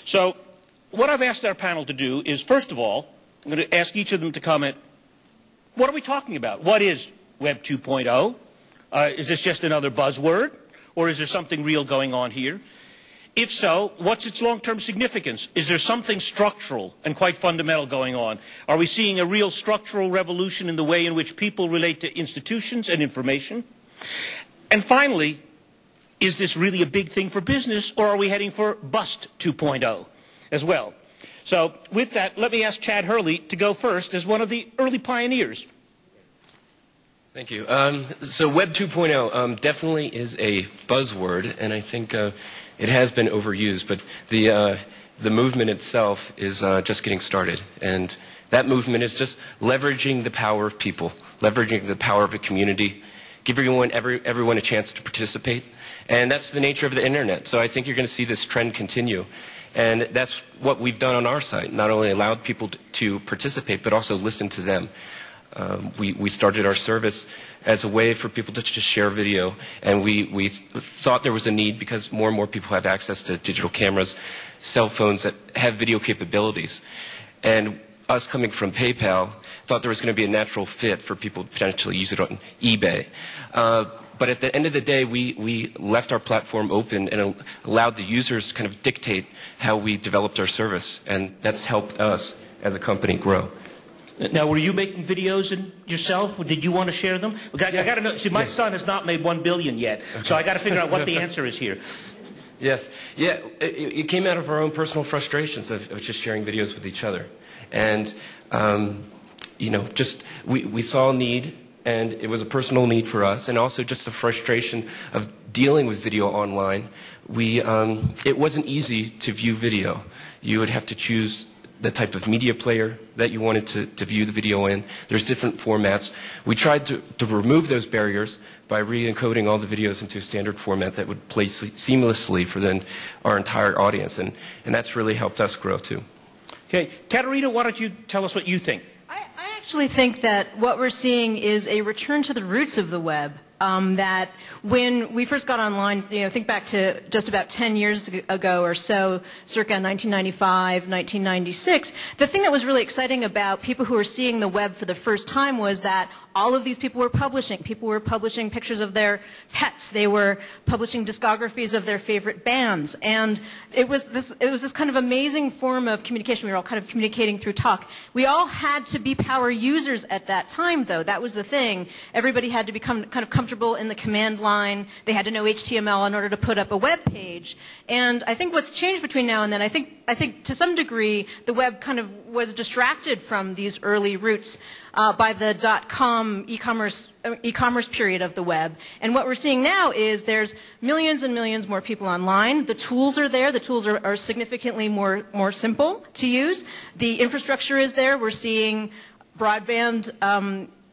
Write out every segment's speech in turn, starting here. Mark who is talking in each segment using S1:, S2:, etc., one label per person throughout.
S1: So what I've asked our panel to do is, first of all, I'm going to ask each of them to comment, what are we talking about? What is Web 2.0? Is this just another buzzword? Or is there something real going on here? If so, what's its long-term significance? Is there something structural and quite fundamental going on? Are we seeing a real structural revolution in the way in which people relate to institutions and information? And finally, is this really a big thing for business, or are we heading for Bust 2.0 as well? So with that, let me ask Chad Hurley to go first as one of the early pioneers.
S2: Thank you. So Web 2.0 definitely is a buzzword, and I think it has been overused, but the movement itself is just getting started. And that movement is just leveraging the power of people, leveraging the power of a community, giving everyone a chance to participate. And that's the nature of the Internet. So I think you're going to see this trend continue. And that's what we've done on our site, not only allowed people to participate, but also listen to them. We started our service as a way for people to just share video, and we thought there was a need because more and more people have access to digital cameras, cell phones that have video capabilities. And us coming from PayPal thought there was going to be a natural fit for people to potentially use it on eBay. But at the end of the day, we left our platform open and allowed the users to kind of dictate how we developed our service, and that's helped us as a company grow.
S1: Now, were you making videos yourself? Did you want to share them? I got to know. See, my son has not made 1 billion yet, so I got to figure out what the answer is here.
S2: Yes, yeah, it came out of our own personal frustrations of just sharing videos with each other, and you know, just we saw a need, and it was a personal need for us, and also just the frustration of dealing with video online. It wasn't easy to view video. You would have to choose the type of media player that you wanted to view the video in. There's different formats. We tried to remove those barriers by re-encoding all the videos into a standard format that would play seamlessly for our entire audience, and that's really helped us grow too.
S1: Okay, Caterina, why don't you tell us what you think?
S3: I actually think that what we're seeing is a return to the roots of the web. That when we first got online, think back to just about 10 years ago or so, circa 1995, 1996, the thing that was really exciting about people who were seeing the web for the first time was that all of these people were publishing. People were publishing pictures of their pets. They were publishing discographies of their favorite bands. And it was this kind of amazing form of communication. We were all kind of communicating through talk. We all had to be power users at that time, though. That was the thing. Everybody had to become kind of comfortable in the command line. They had to know HTML in order to put up a web page. And I think what's changed between now and then, I think to some degree, the web kind of was distracted from these early roots by the .com e-commerce period of the web. And what we're seeing now is there's millions and millions more people online. The tools are there. The tools are significantly more simple to use. The infrastructure is there. We're seeing broadband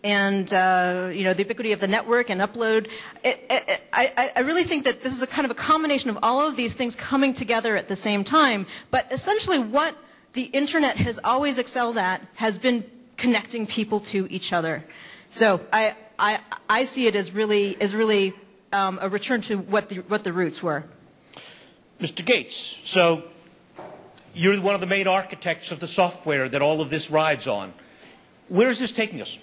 S3: and the ubiquity of the network and upload. I really think that this is a kind of a combination of all of these things coming together at the same time. But essentially what the Internet has always excelled at has been connecting people to each other. So I see it as really a return to what the roots were.
S1: Mr. Gates, so you're one of the main architects of the software that all of this rides on. Where is this taking us?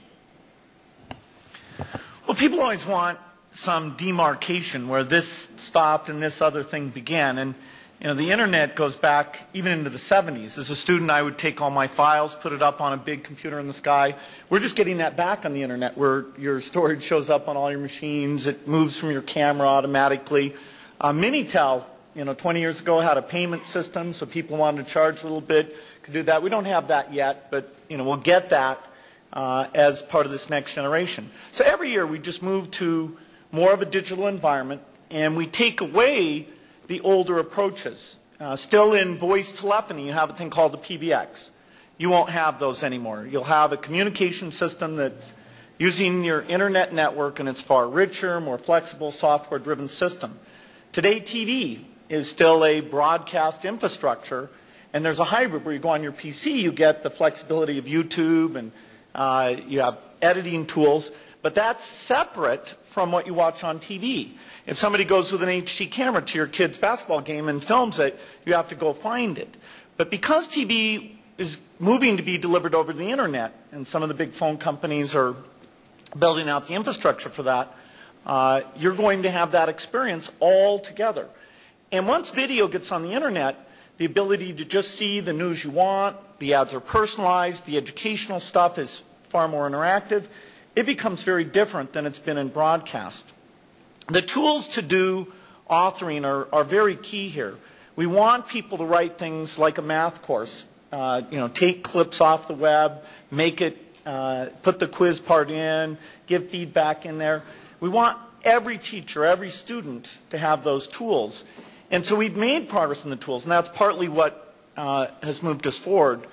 S4: Well, people always want some demarcation where this stopped and this other thing began. And the Internet goes back even into the 70s. As a student, I would take all my files, put it up on a big computer in the sky. We're just getting that back on the Internet, where your storage shows up on all your machines. It moves from your camera automatically. Minitel, 20 years ago, had a payment system, so people wanted to charge a little bit, could do that. We don't have that yet, but we'll get that as part of this next generation. So every year we just move to more of a digital environment, and we take away the older approaches. Still in voice telephony, you have a thing called the PBX. You won't have those anymore. You'll have a communication system that's using your internet network, and it's far richer, more flexible, software-driven system. Today, TV is still a broadcast infrastructure, and there's a hybrid where you go on your PC, you get the flexibility of YouTube, and you have editing tools, But that's separate from what you watch on TV. If somebody goes with an HD camera to your kid's basketball game and films it, you have to go find it. But because TV is moving to be delivered over the internet, and some of the big phone companies are building out the infrastructure for that, you're going to have that experience all together. And once video gets on the internet, the ability to just see the news you want, the ads are personalized, the educational stuff is far more interactive, it becomes very different than it's been in broadcast. The tools to do authoring are very key here. We want people to write things like a math course, take clips off the web, make it, put the quiz part in, give feedback in there. We want every teacher, every student to have those tools. And so we've made progress in the tools, and that's partly what has moved us forward.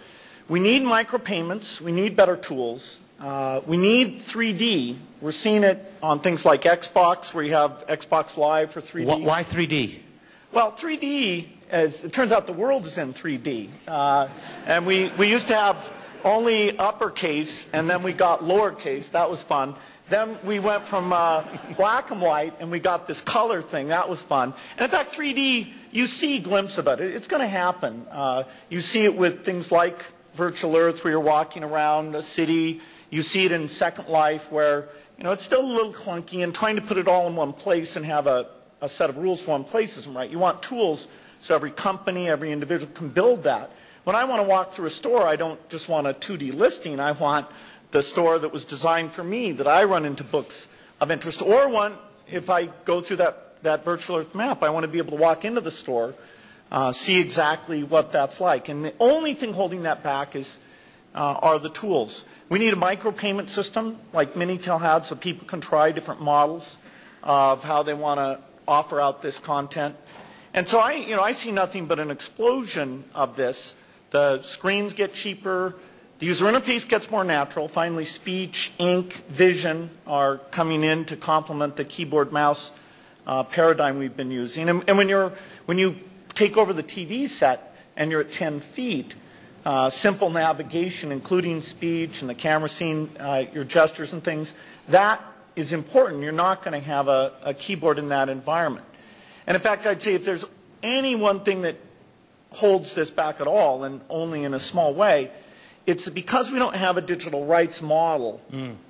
S4: We need micropayments. We need better tools. We need 3D. We're seeing it on things like Xbox, where you have Xbox Live for 3D.
S1: Why 3D?
S4: Well, 3D, as it turns out, the world is in 3D. And we used to have only uppercase, and then we got lowercase. That was fun. Then we went from black and white, and we got this color thing. That was fun. And in fact, 3D, you see a glimpse of it. It's going to happen. You see it with things like Virtual Earth, where you're walking around a city. You see it in Second Life, where it's still a little clunky, and trying to put it all in one place and have a set of rules for one place isn't right. You want tools so every company, every individual can build that. When I want to walk through a store, I don't just want a 2D listing. I want the store that was designed for me, that I run into books of interest. Or one, if I go through that Virtual Earth map, I want to be able to walk into the store, see exactly what that's like. And the only thing holding that back are the tools. We need a micropayment system like Minitel had, so people can try different models of how they want to offer out this content. And so I see nothing but an explosion of this. The screens get cheaper. The user interface gets more natural. Finally, speech, ink, vision are coming in to complement the keyboard mouse paradigm we've been using. And when you take over the TV set and you're at 10 feet, simple navigation, including speech and the camera seeing your gestures and things, that is important. You're not going to have a keyboard in that environment. And in fact, I'd say if there's any one thing that holds this back at all, and only in a small way, it's because we don't have a digital rights model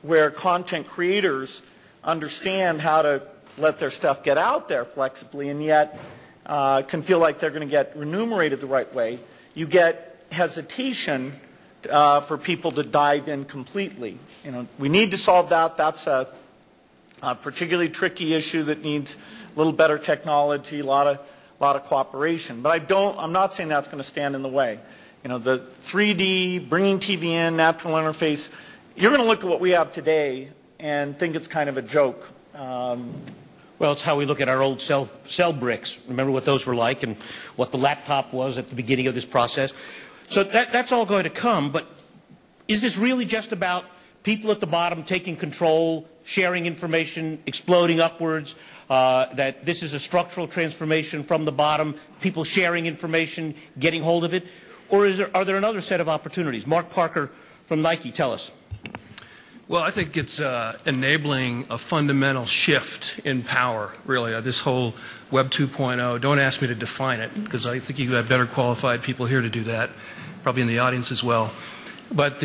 S4: where content creators understand how to let their stuff get out there flexibly and yet can feel like they're going to get remunerated the right way. You get hesitation for people to dive in completely. We need to solve that. That's a particularly tricky issue that needs a little better technology, a lot of cooperation. But I'm not saying that's going to stand in the way. The 3D, bringing TV in, natural interface, you're going to look at what we have today and think it's kind of a joke.
S1: Well, it's how we look at our old cell bricks. Remember what those were like and what the laptop was at the beginning of this process. So that's all going to come, but is this really just about people at the bottom taking control, sharing information, exploding upwards, that this is a structural transformation from the bottom, people sharing information, getting hold of it? Or are there another set of opportunities? Mark Parker from Nike, tell us.
S5: Well, I think it's enabling a fundamental shift in power, really. This whole Web 2.0, don't ask me to define it, because I think you have better qualified people here to do that, probably in the audience as well. But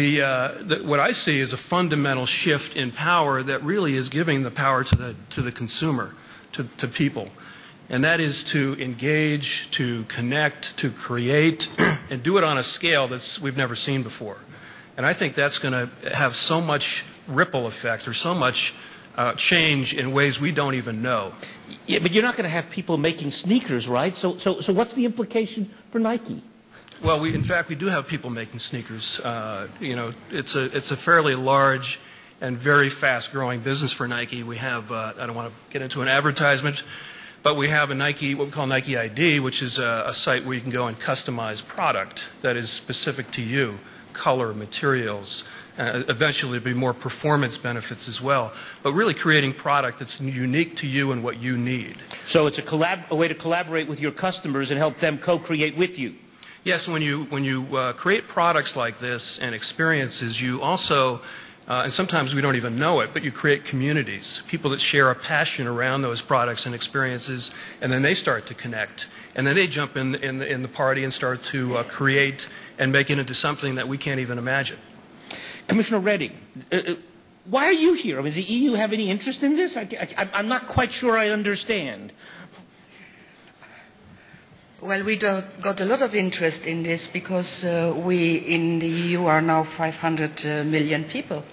S5: what I see is a fundamental shift in power that really is giving the power to the consumer, to people. And that is to engage, to connect, to create, and do it on a scale that we've never seen before. And I think that's going to have so much ripple effect or so much change in ways we don't even know.
S1: Yeah, but you're not going to have people making sneakers, right? So what's the implication for Nike?
S5: Well, in fact, we do have people making sneakers. It's a fairly large and very fast-growing business for Nike. We have, I don't want to get into an advertisement, but we have what we call Nike ID, which is a site where you can go and customize product that is specific to you, color, materials, eventually there'll be more performance benefits as well, but really creating product that's unique to you and what you need.
S1: So it's a way to collaborate with your customers and help them co-create with you.
S5: Yes, when you create products like this and experiences, you also And sometimes we don't even know it, but you create communities, people that share a passion around those products and experiences, and then they start to connect. And then they jump in the party and start to create and make it into something that we can't even imagine.
S1: Commissioner Reding, why are you here? I mean, does the EU have any interest in this? I'm not quite sure I understand.
S6: Well, we got a lot of interest in this because we in the EU are now 500 million people.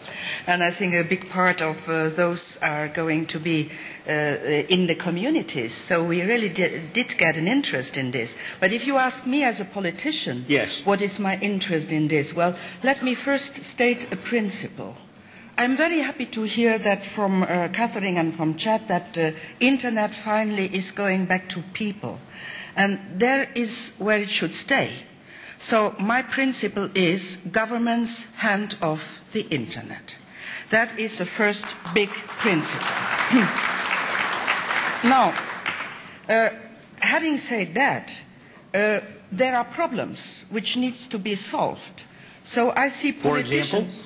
S6: And I think a big part of those are going to be in the communities. So we really did get an interest in this. But if you ask me as a politician,
S1: yes,
S6: what is my interest in this? Well, let me first state a principle. I'm very happy to hear that from Caterina and from Chad that the Internet finally is going back to people. And there is where it should stay. So my principle is governments hand off the Internet. That is the first big principle. Now, having said that, there are problems which need to be solved. So I see politicians,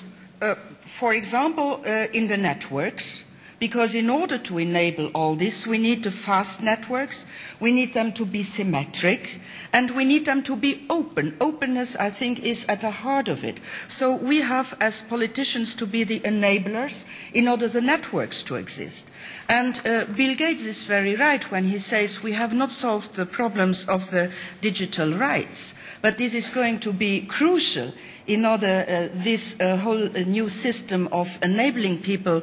S6: for example, in the networks, because in order to enable all this, we need the fast networks, we need them to be symmetric, and we need them to be open. Openness, I think, is at the heart of it. So we have, as politicians, to be the enablers in order for the networks to exist. And Bill Gates is very right when he says we have not solved the problems of the digital rights. But this is going to be crucial in order this whole new system of enabling people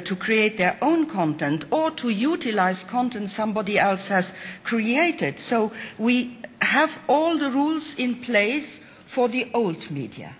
S6: to create their own content or to utilize content somebody else has created. So we have all the rules in place for the old media.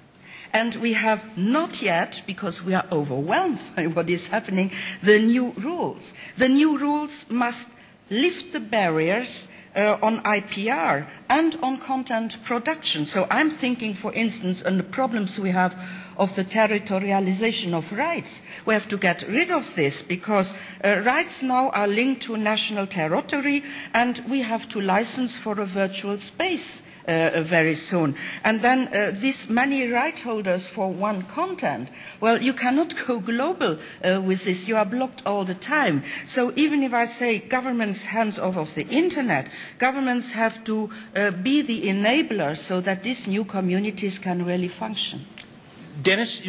S6: And we have not yet, because we are overwhelmed by what is happening, the new rules. The new rules must lift the barriers on IPR and on content production. So I'm thinking, for instance, on the problems we have of the territorialization of rights. We have to get rid of this because rights now are linked to national territory, and we have to license for a virtual space very soon. And then these many right holders for one content, well, you cannot go global with this. You are blocked all the time. So even if I say governments hands off of the Internet, governments have to be the enabler so that these new communities can really function.
S1: Dennis,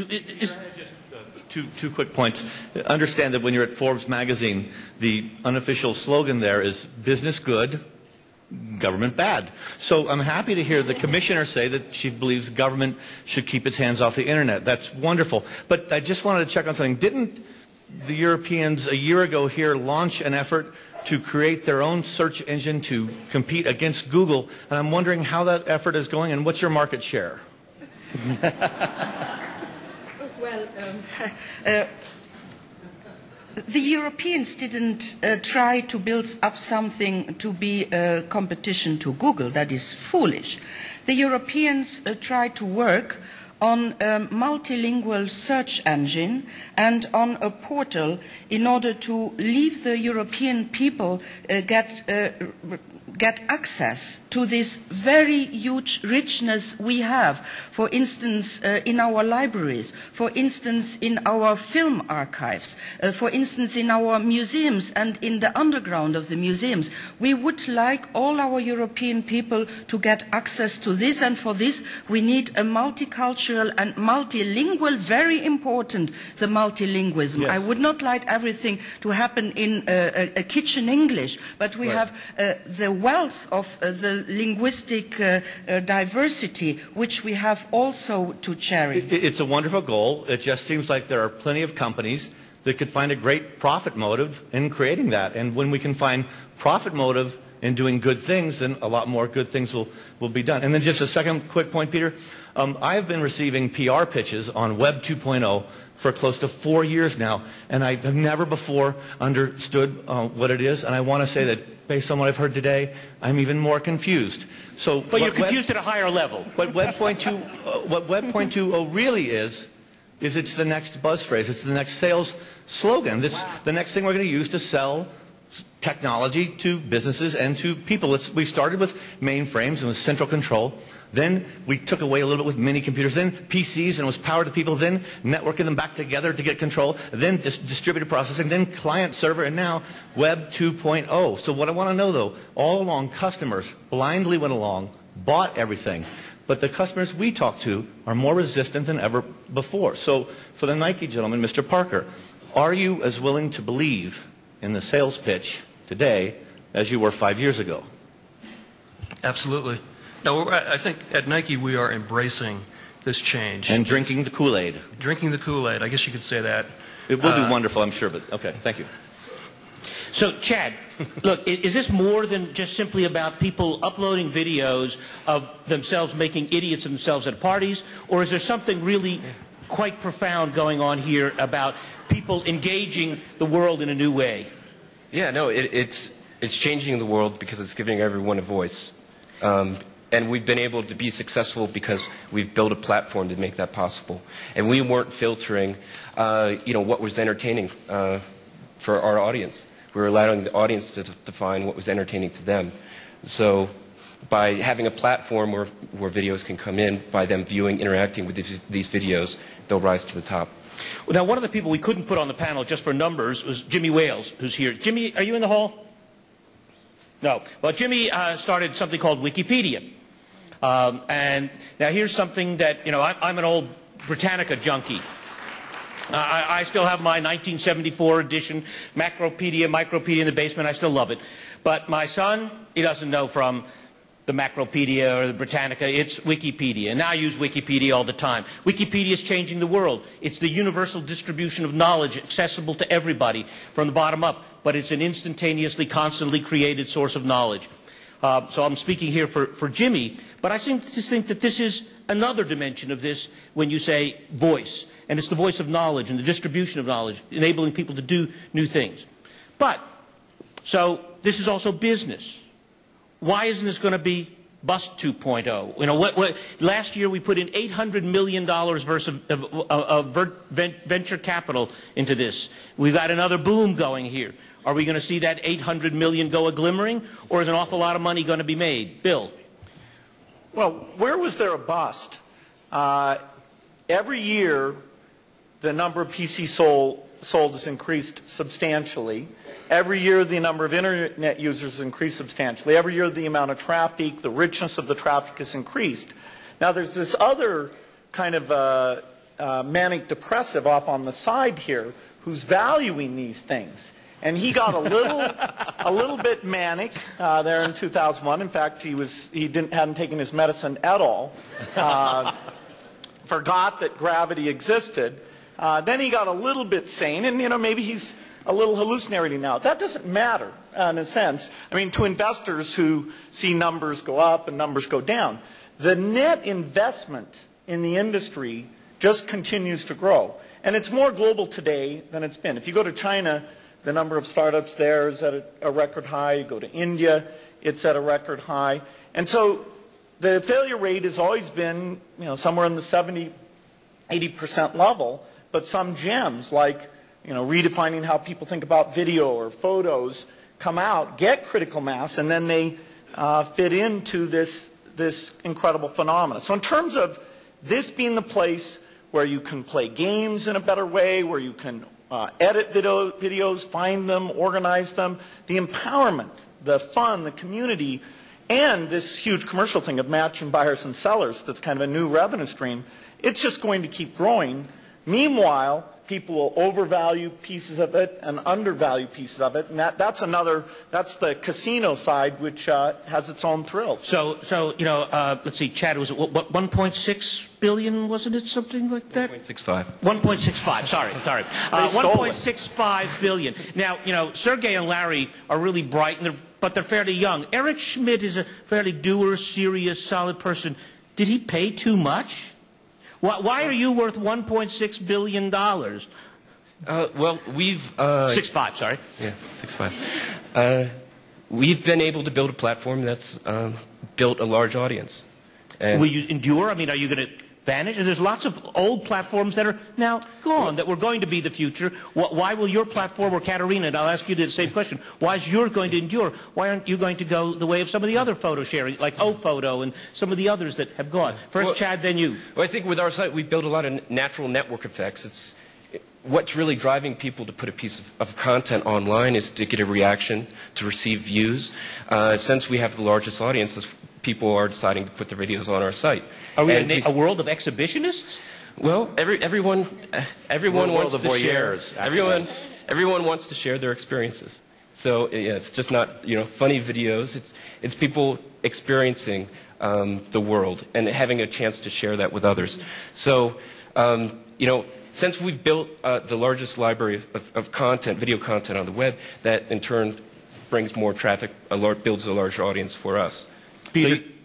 S7: Two quick points. Understand that when you're at Forbes magazine, the unofficial slogan there is business good, government bad. So I'm happy to hear the commissioner say that she believes government should keep its hands off the Internet. That's wonderful. But I just wanted to check on something. Didn't the Europeans a year ago here launch an effort to create their own search engine to compete against Google? And I'm wondering how that effort is going and what's your market share?
S6: Well, the Europeans didn't try to build up something to be a competition to Google. That is foolish. The Europeans tried to work on a multilingual search engine and on a portal in order to leave the European people get access to this very huge richness we have, for instance, in our libraries, for instance, in our film archives, for instance, in our museums and in the underground of the museums. We would like all our European people to get access to this, and for this we need a multicultural and multilingual, very important, the multilingualism. Yes. I would not like everything to happen in a kitchen English, but we have the wealth of the linguistic diversity, which we have also to cherish.
S7: It's a wonderful goal. It just seems like there are plenty of companies that could find a great profit motive in creating that. And when we can find profit motive in doing good things, then a lot more good things will be done. And then just a second quick point, Peter. I have been receiving PR pitches on Web 2.0 for close to 4 years now, and I have never before understood what it is. And I want to say that based on what I've heard today, I'm even more confused. So,
S1: but you're confused at a higher level.
S7: What Web 2.0 really is it's the next buzz phrase. It's the next sales slogan. It's the next thing we're going to use to sell technology to businesses and to people. We started with mainframes and with central control. Then we took away a little bit with mini computers. Then PCs and it was power to people. Then networking them back together to get control. Then distributed processing. Then client server. And now Web 2.0. So what I want to know, though, all along customers blindly went along, bought everything. But the customers we talk to are more resistant than ever before. So for the Nike gentleman, Mr. Parker, are you as willing to believe in the sales pitch today as you were 5 years ago?
S5: Absolutely. No, I think at Nike we are embracing this change.
S7: And drinking the Kool-Aid.
S5: Drinking the Kool-Aid. I guess you could say that.
S7: It will be wonderful, I'm sure, but okay, thank you.
S1: So, Chad, look, is this more than just simply about people uploading videos of themselves making idiots of themselves at parties, or is there something really quite profound going on here about people engaging the world in a new way?
S2: Yeah, no, it's changing the world because it's giving everyone a voice. And we've been able to be successful because we've built a platform to make that possible. And we weren't filtering, what was entertaining for our audience. We were allowing the audience to define what was entertaining to them. So by having a platform where videos can come in, by them viewing, interacting with these videos, they'll rise to the top.
S1: Well, now, one of the people we couldn't put on the panel just for numbers was Jimmy Wales, who's here. Jimmy, are you in the hall? No. Well, Jimmy started something called Wikipedia. And now here's something that, I'm an old Britannica junkie. I still have my 1974 edition Macropedia, Micropedia in the basement. I still love it. But my son, he doesn't know from the Macropedia or the Britannica. It's Wikipedia. And I use Wikipedia all the time. Wikipedia is changing the world. It's the universal distribution of knowledge accessible to everybody from the bottom up. But it's an instantaneously, constantly created source of knowledge. So I'm speaking here for Jimmy. But I seem to think that this is another dimension of this when you say voice. And it's the voice of knowledge and the distribution of knowledge, enabling people to do new things. But, so this is also business. Why isn't this going to be Bust 2.0? Last year we put in $800 million of venture capital into this. We've got another boom going here. Are we going to see that $800 million go a-glimmering, or is an awful lot of money going to be made? Bill?
S4: Well, where was there a bust? Every year, the number of PCs sold has increased substantially. Every year, the number of Internet users has increased substantially. Every year, the amount of traffic, the richness of the traffic has increased. Now, there's this other kind of manic depressive off on the side here who's valuing these things. And he got a little bit manic there in 2001. In fact, he hadn't taken his medicine at all. Forgot that gravity existed. Then he got a little bit sane, and maybe he's a little hallucinating now. That doesn't matter in a sense. I mean, to investors who see numbers go up and numbers go down, the net investment in the industry just continues to grow. And it's more global today than it's been. If you go to China, the number of startups there is at a record high. You go to India, it's at a record high. And so the failure rate has always been, somewhere in the 70, 80% level. But some gems, like, redefining how people think about video or photos, come out, get critical mass, and then they fit into this incredible phenomenon. So in terms of this being the place where you can play games in a better way, where you can edit videos, find them, organize them, the empowerment, the fun, the community, and this huge commercial thing of matching buyers and sellers that's kind of a new revenue stream, it's just going to keep growing. Meanwhile, people will overvalue pieces of it and undervalue pieces of it, and that's the casino side, which has its own thrills.
S1: So let's see, Chad, was it what 1.6 billion, wasn't it, something like that?
S2: 1.65.
S1: 1.65. Sorry. 1.65 billion. Now, Sergey and Larry are really bright, but they're fairly young. Eric Schmidt is a fairly doer, serious, solid person. Did he pay too much? Why are you worth $1.6 billion?
S2: Well, we've...
S1: 6.5, sorry.
S2: Yeah, 6.5. We've been able to build a platform that's built a large audience. And
S1: will you endure? I mean, are you going to vanish, and there's lots of old platforms that are now gone, that were going to be the future. Why will your platform, or Caterina, and I'll ask you the same question, why is yours going to endure? Why aren't you going to go the way of some of the other photo sharing, like OPhoto and some of the others that have gone? First Chad, then you.
S2: Well, I think with our site, we build a lot of natural network effects. What's really driving people to put a piece of content online is to get a reaction, to receive views. Since we have the largest audiences, people are deciding to put their videos on our site.
S1: Are we in a world of exhibitionists?
S2: Well, everyone wants to share. Everyone wants to share their experiences. So yeah, it's just not funny videos. It's people experiencing the world and having a chance to share that with others. So since we've built the largest library of content, video content on the web, that in turn brings more traffic, builds a larger audience for us.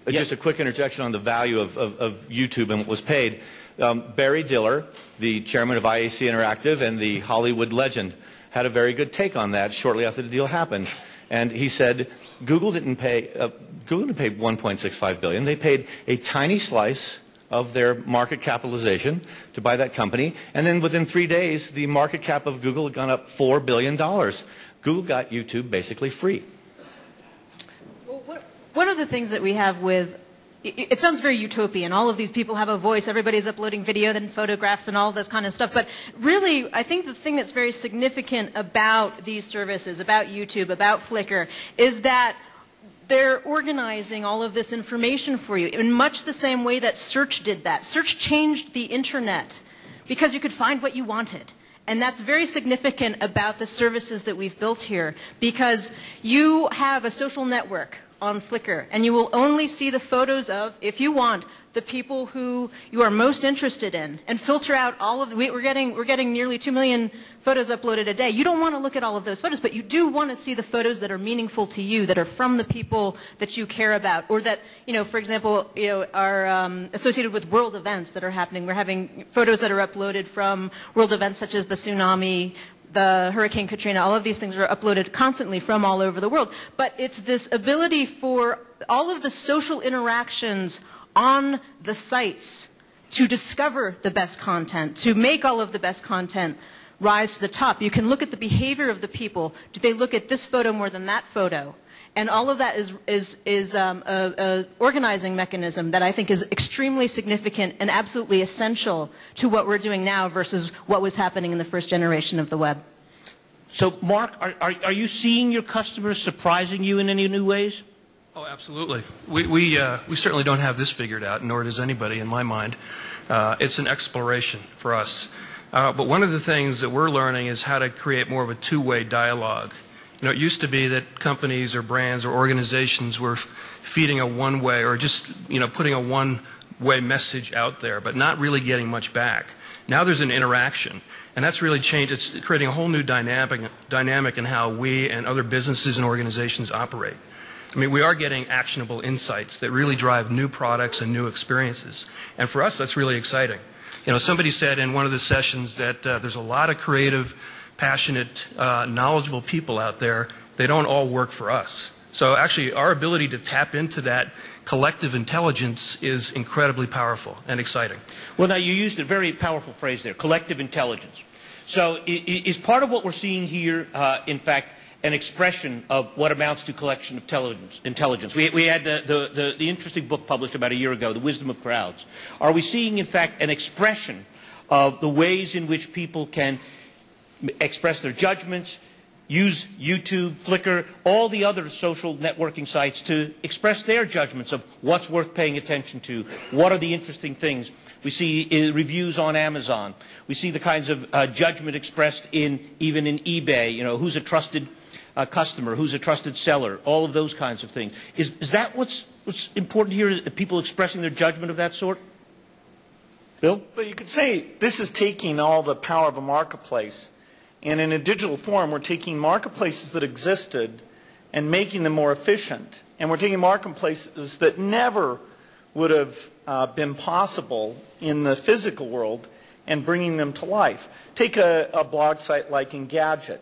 S7: Just a quick interjection on the value of YouTube and what was paid. Barry Diller, the chairman of IAC Interactive and the Hollywood legend, had a very good take on that shortly after the deal happened. And he said Google didn't pay $1.65 billion. They paid a tiny slice of their market capitalization to buy that company. And then within 3 days, the market cap of Google had gone up $4 billion. Google got YouTube basically free.
S3: One of the things that we have with, it sounds very utopian. All of these people have a voice. Everybody's uploading video, then photographs and all this kind of stuff. But really, I think the thing that's very significant about these services, about YouTube, about Flickr, is that they're organizing all of this information for you in much the same way that search did that. Search changed the internet because you could find what you wanted. And that's very significant about the services that we've built here, because you have a social network on Flickr, and you will only see the photos of, if you want, the people who you are most interested in, and filter out all of we're getting nearly 2 million photos uploaded a day. You don't want to look at all of those photos, but you do want to see the photos that are meaningful to you, that are from the people that you care about, or that, for example, are associated with world events that are happening. We're having photos that are uploaded from world events such as the tsunami, the Hurricane Caterina. All of these things are uploaded constantly from all over the world. But it's this ability for all of the social interactions on the sites to discover the best content, to make all of the best content rise to the top. You can look at the behavior of the people. Do they look at this photo more than that photo? And all of that is a organizing mechanism that I think is extremely significant and absolutely essential to what we're doing now versus what was happening in the first generation of the web.
S1: So, Mark, are you seeing your customers surprising you in any new ways?
S5: Oh, absolutely. We certainly don't have this figured out, nor does anybody in my mind. It's an exploration for us. But one of the things that we're learning is how to create more of a two-way dialogue. It used to be that companies or brands or organizations were feeding a one-way or just, putting a one-way message out there, but not really getting much back. Now there's an interaction, and that's really changed. It's creating a whole new dynamic in how we and other businesses and organizations operate. I mean, we are getting actionable insights that really drive new products and new experiences. And for us, that's really exciting. Somebody said in one of the sessions that there's a lot of creative, passionate, knowledgeable people out there. They don't all work for us. So actually, our ability to tap into that collective intelligence is incredibly powerful and exciting.
S1: Well, now, you used a very powerful phrase there, collective intelligence. So is part of what we're seeing here, in fact, an expression of what amounts to collection of intelligence? We had the interesting book published about a year ago, The Wisdom of Crowds. Are we seeing, in fact, an expression of the ways in which people can express their judgments, use YouTube, Flickr, all the other social networking sites to express their judgments of what's worth paying attention to, what are the interesting things? We see reviews on Amazon. We see the kinds of judgment expressed even in eBay, who's a trusted customer, who's a trusted seller, all of those kinds of things. Is that what's important here, people expressing their judgment of that sort? Bill?
S4: Well, you could say this is taking all the power of a marketplace, and in a digital form, we're taking marketplaces that existed and making them more efficient. And we're taking marketplaces that never would have been possible in the physical world and bringing them to life. Take a blog site like Engadget.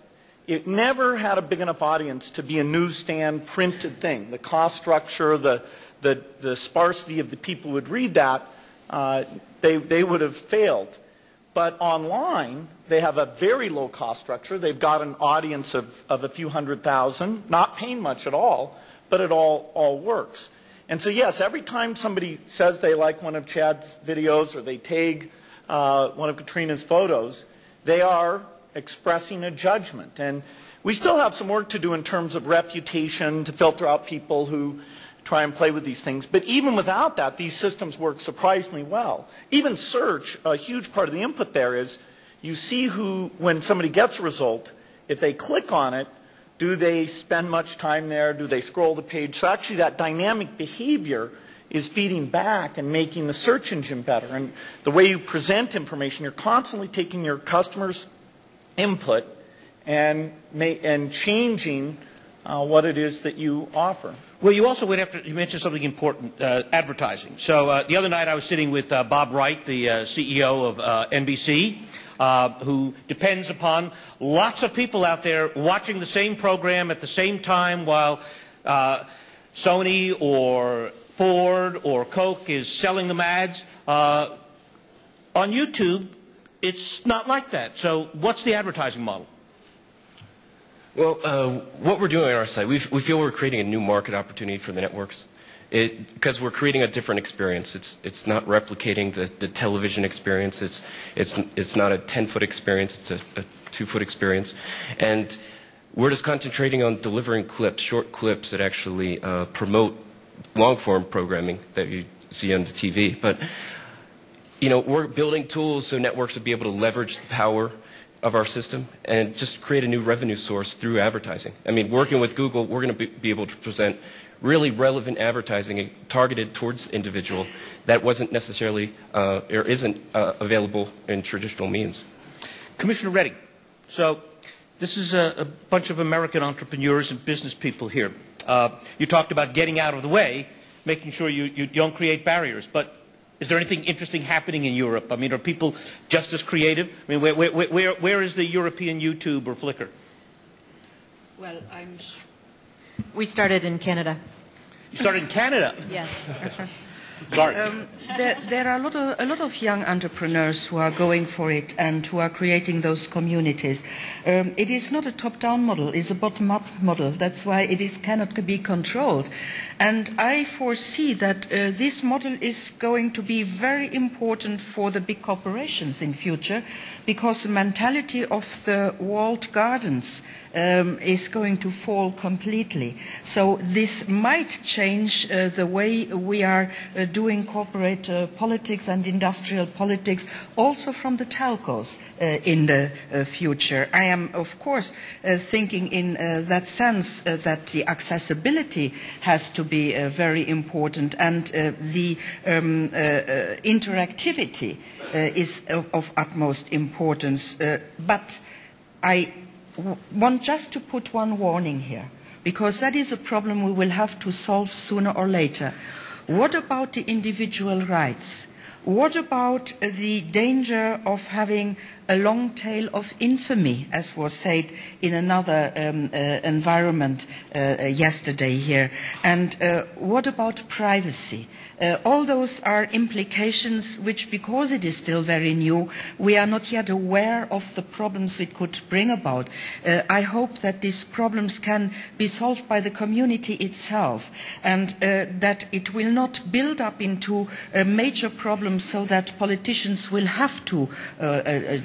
S4: It never had a big enough audience to be a newsstand printed thing. The cost structure, the sparsity of the people who would read that they would have failed. But online, they have a very low cost structure. They've got an audience of a few 100,000, not paying much at all, but it all works. And so yes, every time somebody says they like one of Chad's videos or they tag one of Caterina's photos, they are expressing a judgment. And we still have some work to do in terms of reputation to filter out people who try and play with these things. But even without that, these systems work surprisingly well. Even search, a huge part of the input there is you see who, when somebody gets a result, if they click on it, do they spend much time there? Do they scroll the page? So actually that dynamic behavior is feeding back and making the search engine better. And the way you present information, you're constantly taking your customers' input and changing what it is that you offer.
S1: Well, you also went after, you mentioned something important, advertising. So the other night I was sitting with Bob Wright, the CEO of NBC, who depends upon lots of people out there watching the same program at the same time while Sony or Ford or Coke is selling them ads. On YouTube, it's not like that. So what's the advertising model?
S2: Well, what we're doing on our site, we feel we're creating a new market opportunity for the networks. Because we're creating a different experience. It's not replicating the television experience. It's not a 10-foot experience. It's a 2-foot experience. And we're just concentrating on delivering clips, short clips that actually promote long-form programming that you see on the TV. But, you know, we're building tools so networks will be able to leverage the power of our system and just create a new revenue source through advertising. I mean, working with Google, we're going to be able to present really relevant advertising targeted towards individual that wasn't necessarily or isn't available in traditional means.
S1: Commissioner Reddy, so this is a bunch of American entrepreneurs and business people here. You talked about getting out of the way, making sure you don't create barriers, but is there anything interesting happening in Europe? I mean, are people just as creative? I mean, where is the European YouTube or Flickr?
S6: Well,
S3: We started in Canada.
S1: You started in Canada?
S3: Yes.
S1: Sorry.
S6: There are a lot of young entrepreneurs who are going for it and who are creating those communities. It is not a top-down model, it's a bottom-up model. That's why it cannot be controlled. And I foresee that this model is going to be very important for the big corporations in future, because the mentality of the walled gardens is going to fall completely. So this might change the way we are doing corporate politics and industrial politics, also from the telcos in the future. I am, of course, thinking in that sense that the accessibility has to be very important, and the interactivity is of utmost importance. But I want just to put one warning here, because that is a problem we will have to solve sooner or later. What about the individual rights? What about the danger of having a long tail of infamy, as was said in another environment yesterday here? And what about privacy? All those are implications which, because it is still very new, we are not yet aware of the problems it could bring about. I hope that these problems can be solved by the community itself, and that it will not build up into major problems so that politicians will have to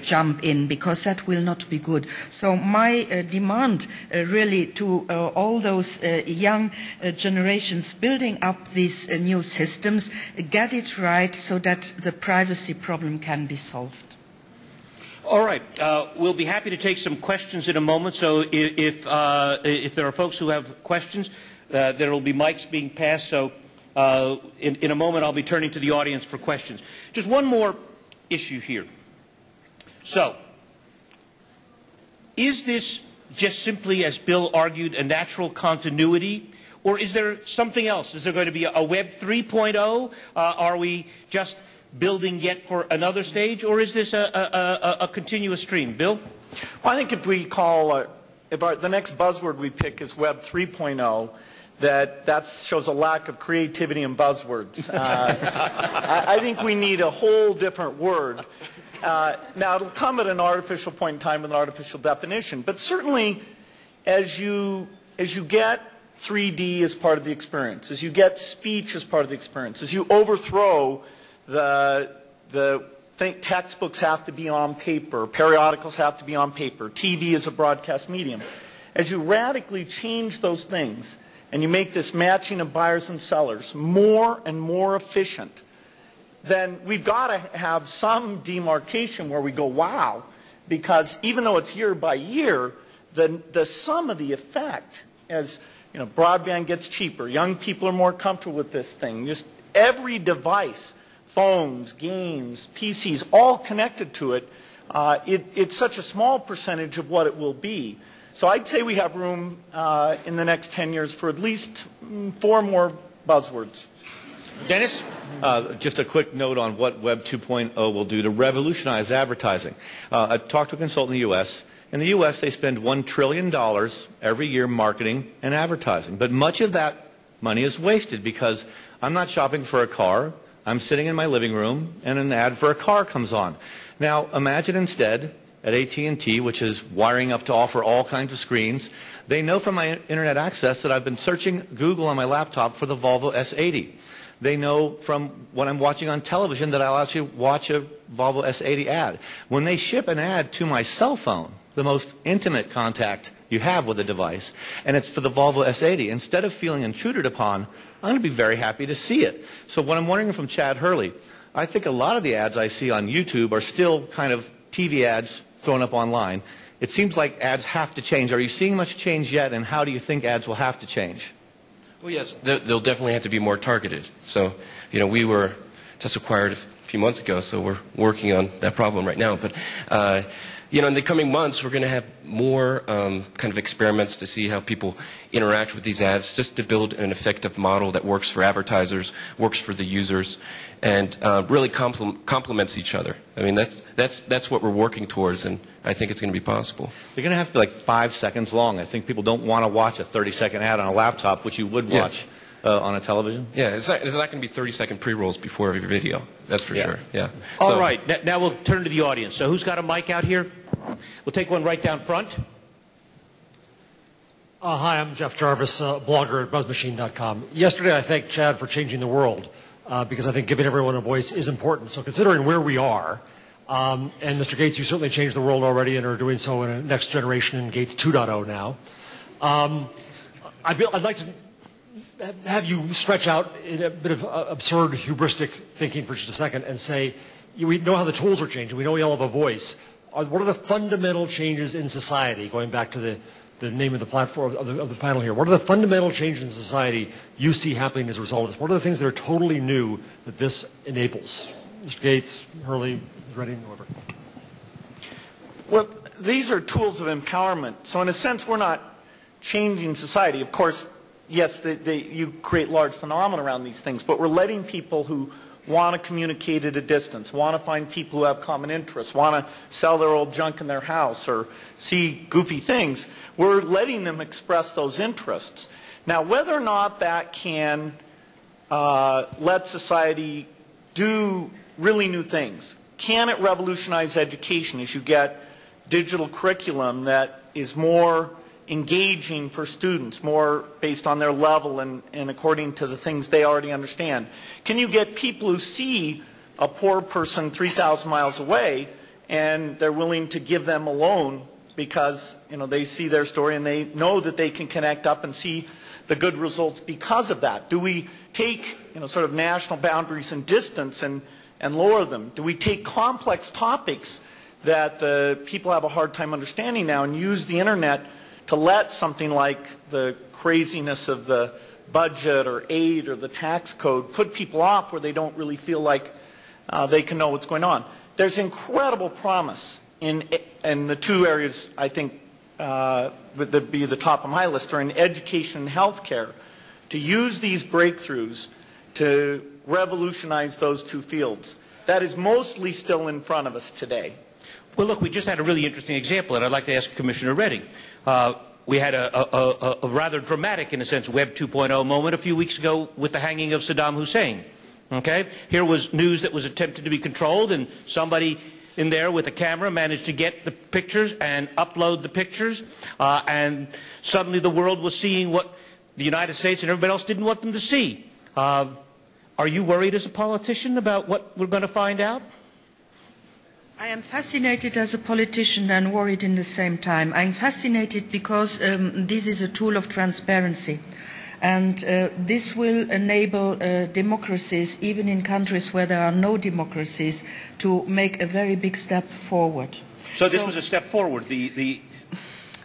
S6: jump in, because that will not be good. So my demand really to all those young generations building up these new systems, get it right so that the privacy problem can be solved.
S1: All right. We'll be happy to take some questions in a moment. So if there are folks who have questions, there will be mics being passed. So in a moment, I'll be turning to the audience for questions. Just one more issue here. So, is this just simply, as Bill argued, a natural continuity? Or is there something else? Is there going to be a Web 3.0? Are we just building yet for another stage? Or is this a continuous stream? Bill?
S4: Well, I think if we call, the next buzzword we pick is Web 3.0, that shows a lack of creativity in buzzwords. I think we need a whole different word. Now, it'll come at an artificial point in time with an artificial definition, but certainly as you get 3D as part of the experience, as you get speech as part of the experience, as you overthrow textbooks have to be on paper, periodicals have to be on paper, TV is a broadcast medium. As you radically change those things and you make this matching of buyers and sellers more and more efficient, then we've got to have some demarcation where we go, wow, because even though it's year by year, the sum of the effect, as broadband gets cheaper, young people are more comfortable with this thing, just every device, phones, games, PCs, all connected to it, it's such a small percentage of what it will be. So I'd say we have room in the next 10 years for at least 4 more buzzwords.
S1: Dennis?
S7: Just a quick note on what Web 2.0 will do to revolutionize advertising. I talked to a consultant in the U.S. In the U.S., they spend $1 trillion every year marketing and advertising. But much of that money is wasted because I'm not shopping for a car. I'm sitting in my living room, and an ad for a car comes on. Now, imagine instead at AT&T, which is wiring up to offer all kinds of screens, they know from my internet access that I've been searching Google on my laptop for the Volvo S80. They know from what I'm watching on television that I'll actually watch a Volvo S80 ad. When they ship an ad to my cell phone, the most intimate contact you have with a device, and it's for the Volvo S80, instead of feeling intruded upon, I'm going to be very happy to see it. So what I'm wondering from Chad Hurley, I think a lot of the ads I see on YouTube are still kind of TV ads thrown up online. It seems like ads have to change. Are you seeing much change yet, and how do you think ads will have to change?
S2: Well, yes, they'll definitely have to be more targeted. So, we were just acquired a few months ago, so we're working on that problem right now. But, in the coming months, we're going to have more kind of experiments to see how people interact with these ads, just to build an effective model that works for advertisers, works for the users, and really complements each other. I mean, that's what we're working towards, and I think it's going to be possible.
S7: They're going to have to be like 5 seconds long. I think people don't want to watch a 30-second ad on a laptop, which you would watch on a television.
S2: Yeah, it's not going to be 30-second pre-rolls before every video. That's for sure. Yeah.
S1: All right. Now we'll turn to the audience. So who's got a mic out here? We'll take one right down front.
S8: Hi, I'm Jeff Jarvis, blogger at buzzmachine.com. Yesterday, I thanked Chad for changing the world because I think giving everyone a voice is important. So considering where we are, and Mr. Gates, you certainly changed the world already and are doing so in a next generation in Gates 2.0 now. I'd like to have you stretch out in a bit of absurd, hubristic thinking for just a second and say, we know how the tools are changing. We know we all have a voice. What are the fundamental changes in society, going back to the name of the platform of the panel here? What are the fundamental changes in society you see happening as a result of this? What are the things that are totally new that this enables? Mr. Gates, Hurley, Redding, whoever.
S4: Well, these are tools of empowerment. So in a sense, we're not changing society. Of course, yes, you create large phenomena around these things, but we're letting people who want to communicate at a distance, want to find people who have common interests, want to sell their old junk in their house or see goofy things, we're letting them express those interests. Now, whether or not that can let society do really new things, can it revolutionize education as you get digital curriculum that is more engaging for students, more based on their level and according to the things they already understand? Can you get people who see a poor person 3,000 miles away and they're willing to give them a loan because they see their story and they know that they can connect up and see the good results because of that? Do we take sort of national boundaries and distance and lower them? Do we take complex topics that the people have a hard time understanding now and use the internet to let something like the craziness of the budget or aid or the tax code put people off where they don't really feel like they can know what's going on? There's incredible promise in the two areas I think would be the top of my list are in education and healthcare, to use these breakthroughs to revolutionize those two fields. That is mostly still in front of us today.
S1: Well, look, we just had a really interesting example, and I'd like to ask Commissioner Redding. we had a rather dramatic, in a sense, Web 2.0 moment a few weeks ago with the hanging of Saddam Hussein. Okay? Here was news that was attempted to be controlled, and somebody in there with a camera managed to get the pictures and upload the pictures, and suddenly the world was seeing what the United States and everybody else didn't want them to see. Are you worried as a politician about what we're going to find out?
S6: I am fascinated as a politician and worried in the same time. I'm fascinated because this is a tool of transparency. And this will enable democracies, even in countries where there are no democracies, to make a very big step forward.
S1: So this was a step forward.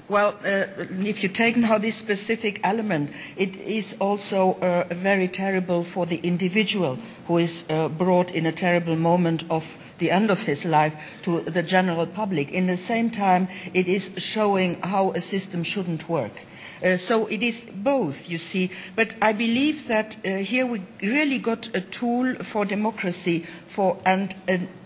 S6: Well, if you take now this specific element, it is also very terrible for the individual who is brought in a terrible moment of the end of his life to the general public. In the same time, it is showing how a system shouldn't work. So it is both, you see. But I believe that here we really got a tool for democracy and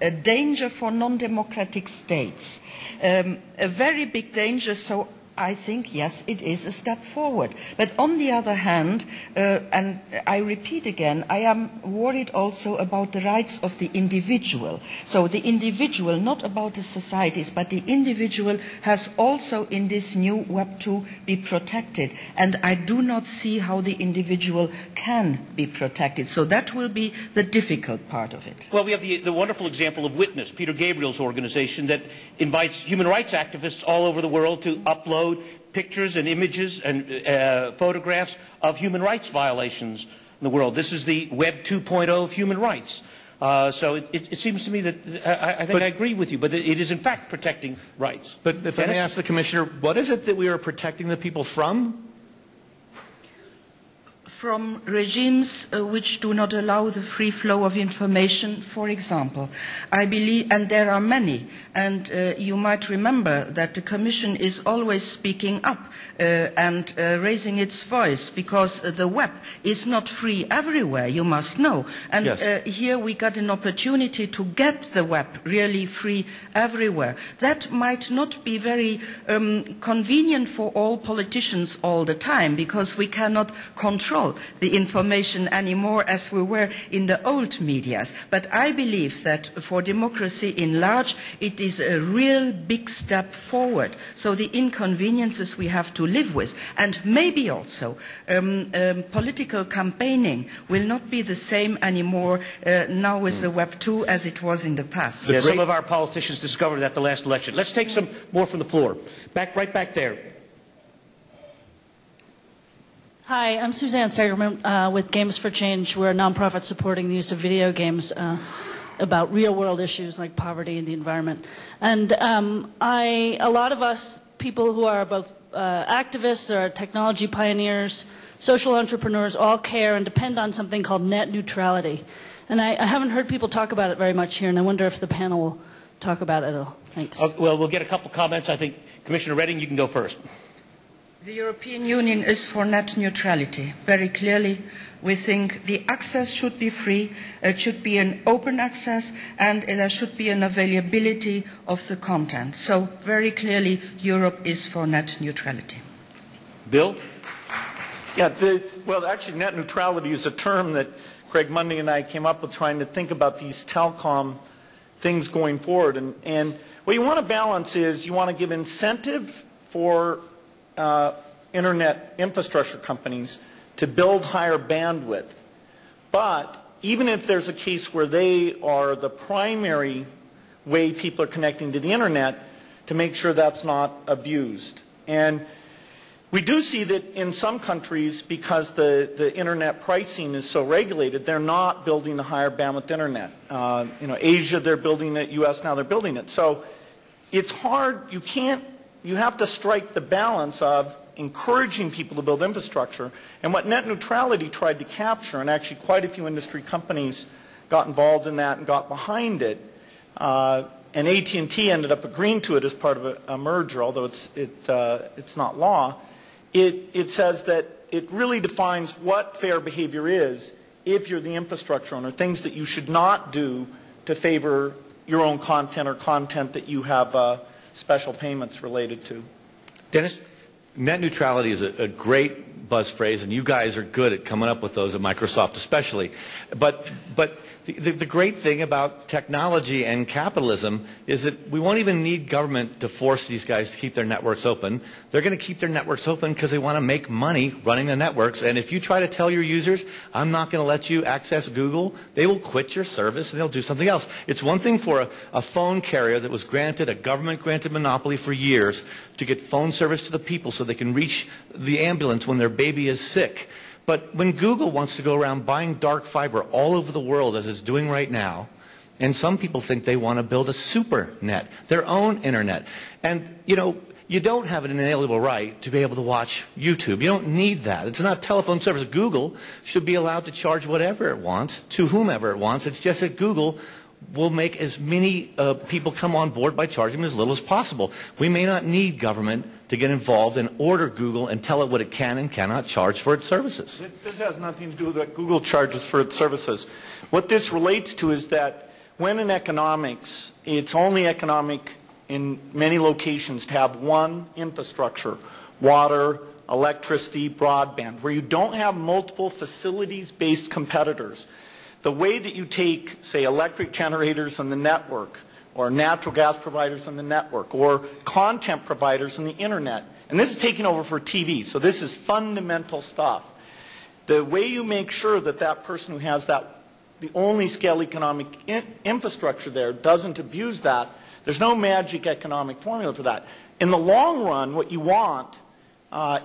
S6: a danger for non-democratic states. A very big danger, so I think, yes, it is a step forward. But on the other hand, and I repeat again, I am worried also about the rights of the individual. So the individual, not about the societies, but the individual has also in this new Web 2 be protected. And I do not see how the individual can be protected. So that will be the difficult part of it.
S1: Well, we have the wonderful example of Witness, Peter Gabriel's organization, that invites human rights activists all over the world to upload pictures and images and photographs of human rights violations in the world. This is the Web 2.0 of human rights. So it seems to me that I agree with you, but it is in fact protecting rights.
S7: But if I may ask the Commissioner, what is it that we are protecting the people from?
S6: From regimes which do not allow the free flow of information, for example. I believe, and there are many, and you might remember that the Commission is always speaking up and raising its voice, because the web is not free everywhere, you must know. And yes, here we got an opportunity to get the web really free everywhere. That might not be very convenient for all politicians all the time, because we cannot control the information anymore as we were in the old medias. But I believe that for democracy in large, it is a real big step forward. So the inconveniences we have to live with, and maybe also political campaigning will not be the same anymore now with the Web 2 as it was in the past.
S1: Yeah, some of our politicians discovered that the last election. Let's take some more from the floor. Right back there.
S9: Hi, I'm Suzanne Sagerman with Games for Change. We're a nonprofit supporting the use of video games about real-world issues like poverty and the environment. And a lot of us, people who are both activists, there are technology pioneers, social entrepreneurs, all care and depend on something called net neutrality. And I haven't heard people talk about it very much here, and I wonder if the panel will talk about it at all. Thanks.
S1: Well, we'll get a couple comments. I think, Commissioner Reding, you can go first.
S6: The European Union is for net neutrality. Very clearly, we think the access should be free, it should be an open access, and there should be an availability of the content. So, very clearly, Europe is for net neutrality.
S1: Bill?
S4: Yeah, well, actually, net neutrality is a term that Craig Mundy and I came up with trying to think about these telecom things going forward. And what you want to balance is you want to give incentive for internet infrastructure companies to build higher bandwidth. But even if there's a case where they are the primary way people are connecting to the internet, to make sure that's not abused. And we do see that in some countries, because the internet pricing is so regulated, they're not building the higher bandwidth internet. Asia, they're building it. U.S. now, they're building it. So it's hard. You have to strike the balance of encouraging people to build infrastructure. And what net neutrality tried to capture, and actually quite a few industry companies got involved in that and got behind it, and AT&T ended up agreeing to it as part of a merger, although it's not law. It says that it really defines what fair behavior is if you're the infrastructure owner, things that you should not do to favor your own content or content that you have special payments related to.
S1: Dennis?
S7: net neutrality is a great buzz phrase, and you guys are good at coming up with those at Microsoft especially. But the great thing about technology and capitalism is that we won't even need government to force these guys to keep their networks open. They're going to keep their networks open because they want to make money running the networks. And if you try to tell your users, I'm not going to let you access Google, they will quit your service and they'll do something else. It's one thing for a phone carrier that was granted a government-granted monopoly for years to get phone service to the people so they can reach the ambulance when their baby is sick. But when Google wants to go around buying dark fiber all over the world, as it's doing right now, and some people think they want to build a super net, their own internet. And, you know, you don't have an inalienable right to be able to watch YouTube. You don't need that. It's not telephone service. Google should be allowed to charge whatever it wants to whomever it wants. It's just that Google will make as many people come on board by charging them as little as possible. We may not need government to get involved and order Google and tell it what it can and cannot charge for its services.
S4: This has nothing to do with what Google charges for its services. What this relates to is that when in economics, it's only economic in many locations to have one infrastructure, water, electricity, broadband, where you don't have multiple facilities-based competitors. The way that you take, say, electric generators on the network, or natural gas providers on the network, or content providers on the internet, and this is taking over for TV, so this is fundamental stuff. The way you make sure that that person who has that, the only scale economic infrastructure there, doesn't abuse that, there's no magic economic formula for that. In the long run, what you want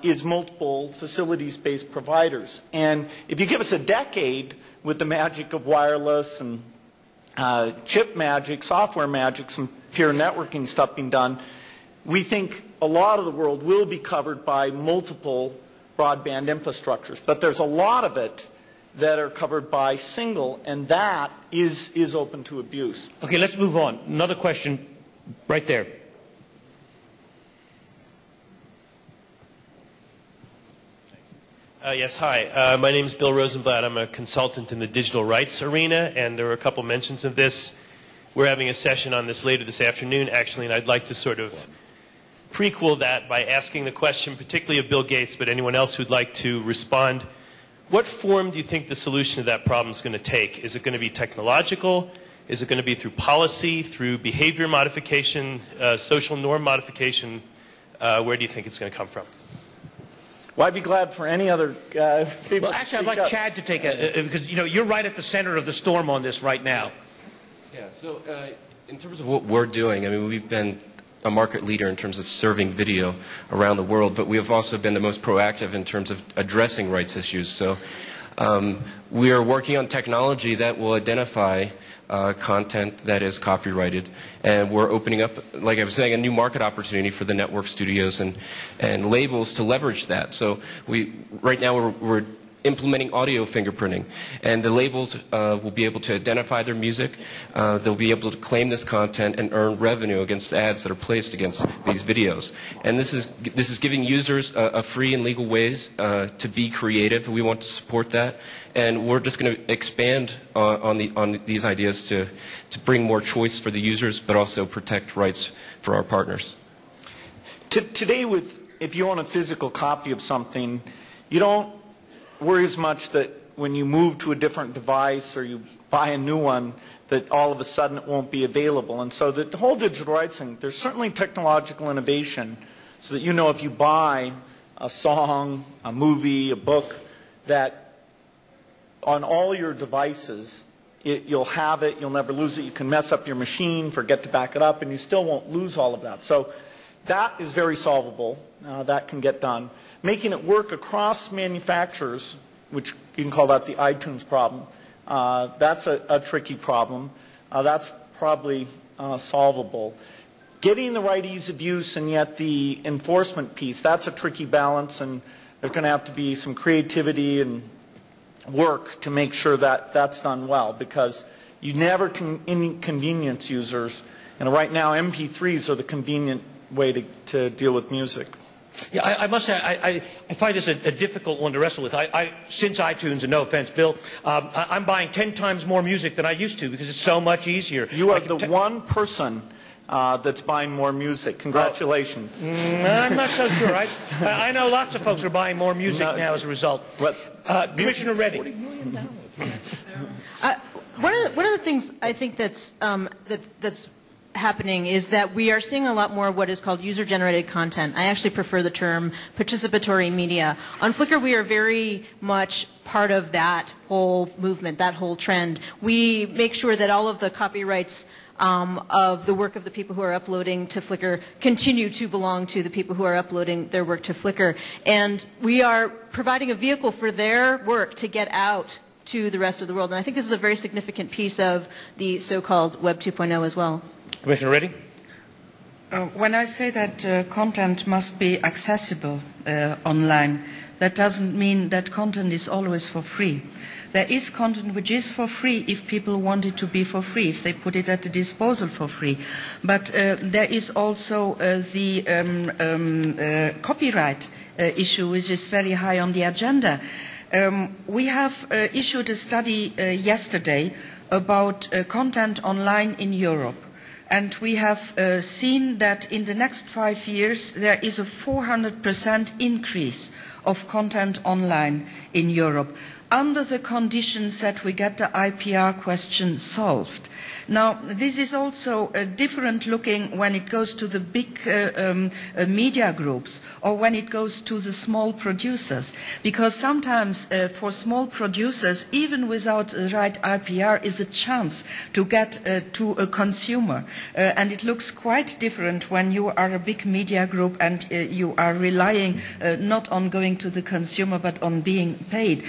S4: is multiple facilities-based providers. And if you give us a decade with the magic of wireless and chip magic, software magic, some peer networking stuff being done, we think a lot of the world will be covered by multiple broadband infrastructures. But there's a lot of it that are covered by single, and that is open to abuse.
S1: Okay, let's move on. Another question right there.
S10: Yes, hi. My name is Bill Rosenblatt. I'm a consultant in the digital rights arena, and there were a couple mentions of this. We're having a session on this later this afternoon, actually, and I'd like to sort of prequel that by asking the question, particularly of Bill Gates, but anyone else who'd like to respond. What form do you think the solution to that problem is going to take? Is it going to be technological? Is it going to be through policy, through behavior modification, social norm modification? Where do you think it's going to come from?
S4: Well, I'd be glad for any other people.
S1: Well, actually, I'd like Chad to take because, you know, you're right at the center of the storm on this right now.
S2: Yeah, so in terms of what we're doing, I mean, we've been a market leader in terms of serving video around the world, but we have also been the most proactive in terms of addressing rights issues. So we are working on technology that will identify content that is copyrighted, and we're opening up, like I was saying, a new market opportunity for the network studios and labels to leverage that. So right now we're implementing audio fingerprinting, and the labels will be able to identify their music. They'll be able to claim this content and earn revenue against ads that are placed against these videos. And this is giving users a free and legal ways to be creative. We want to support that, and we're just going to expand on these ideas to bring more choice for the users, but also protect rights for our partners.
S4: Today, if you own a physical copy of something, you don't worry as much that when you move to a different device or you buy a new one, that all of a sudden it won't be available. And so the whole digital rights thing, there's certainly technological innovation so that you know if you buy a song, a movie, a book, that on all your devices, you'll have it, you'll never lose it. You can mess up your machine, forget to back it up, and you still won't lose all of that. So that is very solvable. That can get done. Making it work across manufacturers, which you can call that the iTunes problem, that's a tricky problem. That's probably solvable. Getting the right ease of use and yet the enforcement piece, that's a tricky balance, and there's going to have to be some creativity and work to make sure that that's done well, because you never can inconvenience users. And right now, MP3s are the convenient way to deal with music.
S1: Yeah, I must say, I find this a difficult one to wrestle with. Since iTunes, and no offense, Bill, I'm buying 10 times more music than I used to because it's so much easier.
S4: You are the one person that's buying more music. Congratulations.
S1: I'm not so sure. I know lots of folks are buying more music now as a result. Commissioner Reddy.
S3: One of the things I think that's happening is that we are seeing a lot more of what is called user-generated content. I actually prefer the term participatory media. On Flickr, we are very much part of that whole movement, that whole trend. We make sure that all of the copyrights of the work of the people who are uploading to Flickr continue to belong to the people who are uploading their work to Flickr. And we are providing a vehicle for their work to get out to the rest of the world. And I think this is a very significant piece of the so-called Web 2.0 as well.
S1: Commissioner Reddy?
S6: When I say that content must be accessible online, that doesn't mean that content is always for free. There is content which is for free if people want it to be for free, if they put it at the disposal for free. But there is also the copyright issue, which is very high on the agenda. We have issued a study yesterday about content online in Europe. And we have seen that in the next 5 years there is a 400% increase of content online in Europe, under the conditions that we get the IPR question solved. Now, this is also different looking when it goes to the big media groups or when it goes to the small producers. Because sometimes for small producers, even without the right IPR, is a chance to get to a consumer. And it looks quite different when you are a big media group and you are relying not on going to the consumer but on being paid.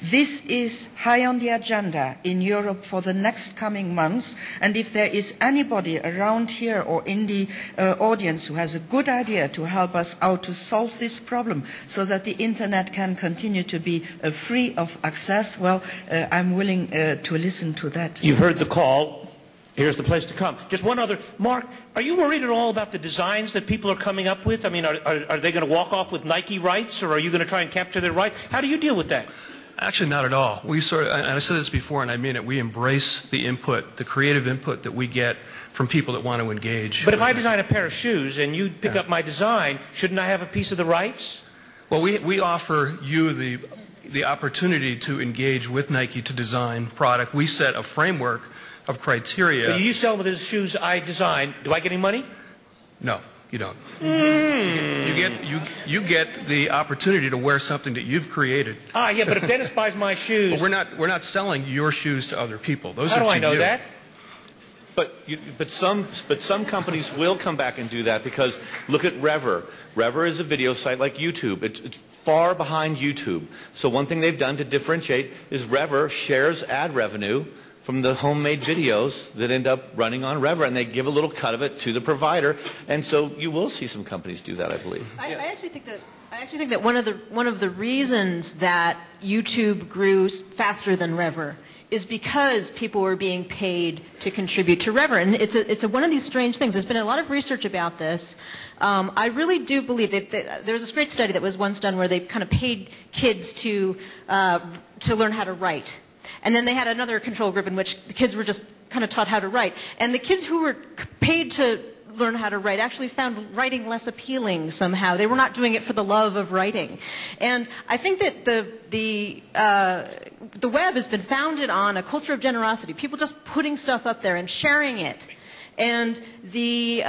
S6: This is high on the agenda in Europe for the next coming months. And if there is anybody around here or in the audience who has a good idea to help us out to solve this problem so that the Internet can continue to be free of access, well, I'm willing to listen to that.
S1: You've heard the call. Here's the place to come. Just one other. Mark, are you worried at all about the designs that people are coming up with? I mean, are they going to walk off with Nike rights, or are you going to try and capture their right? How do you deal with that?
S5: Actually, not at all. We and I said this before, and I mean it. We embrace the input, the creative input that we get from people that want to engage.
S1: But if I design a pair of shoes and you pick up my design, shouldn't I have a piece of the rights?
S5: Well, we offer you the opportunity to engage with Nike to design product. We set a framework of criteria.
S1: But you sell me the shoes I design. Do I get any money?
S5: No. You don't. You get the opportunity to wear something that you've created.
S1: Yeah, but if Dennis buys my shoes,
S5: well, we're not selling your shoes to other people. Those
S1: how
S5: are
S1: do I know
S5: you.
S1: that?
S7: But some companies will come back and do that, because look at Rever. Rever is a video site like YouTube. It's far behind YouTube. So one thing they've done to differentiate is Rever shares ad revenue from the homemade videos that end up running on Rever, and they give a little cut of it to the provider, and so you will see some companies do that, I believe.
S3: I actually think that one of the reasons that YouTube grew faster than Rever is because people were being paid to contribute to Rever, and it's one of these strange things. There's been a lot of research about this. I really do believe that there was this great study that was once done where they kind of paid kids to learn how to write. And then they had another control group in which the kids were just kind of taught how to write. And the kids who were paid to learn how to write actually found writing less appealing somehow. They were not doing it for the love of writing. And I think that the web has been founded on a culture of generosity, people just putting stuff up there and sharing it. And the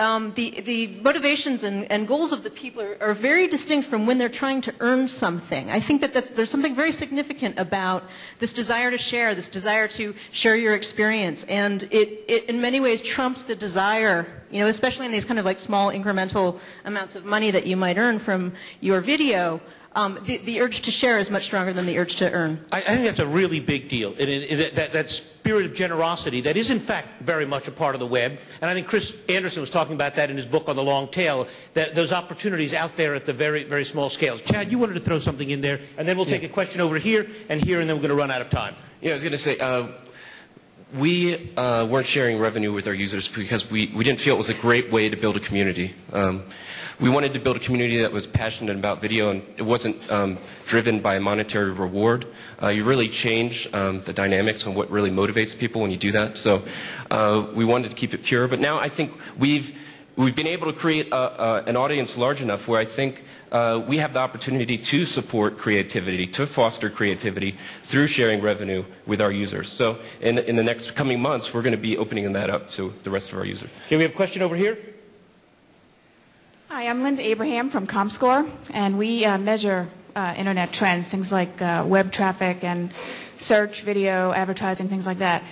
S3: motivations and goals of the people are very distinct from when they're trying to earn something. I think that there's something very significant about this desire to share, this desire to share your experience. And it in many ways trumps the desire, especially in these kind of like small incremental amounts of money that you might earn from your video. The urge to share is much stronger than the urge to earn.
S1: I think that's a really big deal. That spirit of generosity that is, in fact, very much a part of the web. And I think Chris Anderson was talking about that in his book on the long tail, that those opportunities out there at the very, very small scales. Chad, you wanted to throw something in there, and then we'll take a question over here, and then we're going to run out of time.
S2: Yeah, I was going to say, we weren't sharing revenue with our users because we didn't feel it was a great way to build a community. we wanted to build a community that was passionate about video, and it wasn't driven by a monetary reward. You really change the dynamics and what really motivates people when you do that. So we wanted to keep it pure. But now I think we've been able to create an audience large enough where I think we have the opportunity to support creativity, to foster creativity through sharing revenue with our users. So in the next coming months, we're going to be opening that up to the rest of our users.
S1: Okay, we have a question over here.
S11: Hi, I'm Linda Abraham from ComScore, and we measure internet trends, things like web traffic and search, video, advertising, things like that.